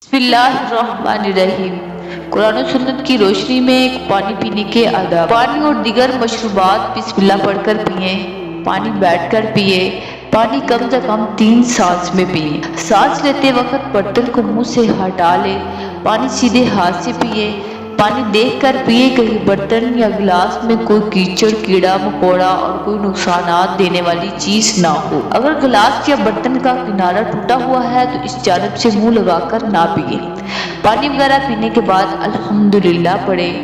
بسم اللہ الرحمن الرحیم۔ قرآن و سنت کی روشنی میں پانی پینے کے آداب۔ پانی اور دیگر مشروبات بسم اللہ پڑھ کر پئیں۔ پانی بیٹھ کر پیئے۔ پانی کم سے کم 3 سانس میں پیئے۔ سانس لیتے وقت برتن کو منہ سے ہٹا لے۔ پانی سیدھے ہاتھ سے پیئے۔ پانی دیکھ کر پیئے، کہیں برتن یا گلاس میں کوئی کیچڑ، کیڑا مکوڑا اور کوئی نقصانات دینے والی چیز نہ ہو۔ اگر گلاس یا برتن کا کنارہ ٹوٹا ہوا ہے تو اس جانب سے منہ لگا کر نہ پیئے۔ پانی وغیرہ پینے کے بعد الحمدللہ پڑھیں۔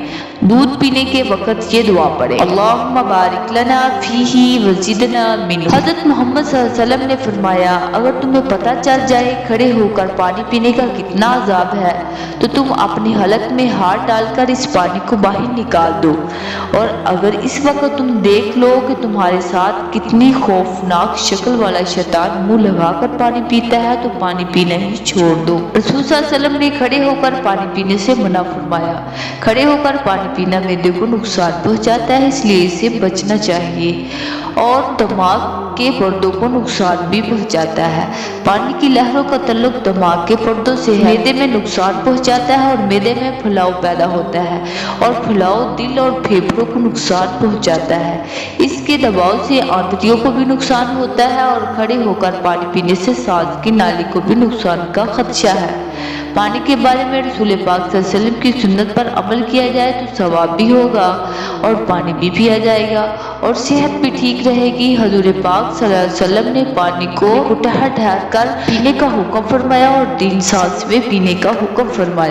دودھ پینے کے وقت یہ دعا پڑھیں: اللہم بارک لنا فیہ وزدنا منہ۔ حضرت محمد صلی اللہ علیہ وسلم نے فرمایا، اگر تمہیں پتہ چل جائے کھڑے ہو کر پانی پینے کا کتنا عذاب ہے تو تم اپنی حلق میں ہاتھ ڈال کر اس پانی کو باہر نکال دو، اور اگر اس وقت تم دیکھ لو کہ تمہارے ساتھ کتنی خوفناک شکل والا شیطان منہ لگا کر پانی پیتا ہے تو پانی پینا ہی چھوڑ دو۔ رسول صلی اللہ علیہ وسلم نے کھڑے ہو کر پانی پینے سے منع فرمایا۔ کھڑے ہو کر پانی پینا معدے کو نقصان پہنچاتا ہے، اس لیے اسے بچنا چاہیے، اور دماغ کے پردوں کو نقصان بھی پہنچاتا ہے۔ پانی کی لہروں کا تعلق دماغ کے پردوں سے ہے، معدے میں نقصان پہنچاتا ہے اور معدے میں پھلاؤ پیدا ہوتا ہے، اور پھلاؤ دل اور پھیپھڑوں کو نقصان پہنچاتا ہے۔ اس کے دباؤ سے آنتڑیوں کو بھی نقصان ہوتا ہے، اور کھڑے ہو کر پانی پینے سے سانس کی نالی کو بھی نقصان کا خدشہ ہے۔ پانی کے بارے میں رسول پاک صلی اللہ علیہ وسلم کی سنت پر عمل کیا جائے تو ثواب بھی ہوگا، اور پانی بھی پیا جائے گا، اور صحت بھی ٹھیک رہے گی۔ حضور پاک صلی اللہ علیہ وسلم نے پانی کو ٹھہر ٹھہر کر پینے کا حکم فرمایا اور 3 سانس میں پینے کا حکم فرمایا۔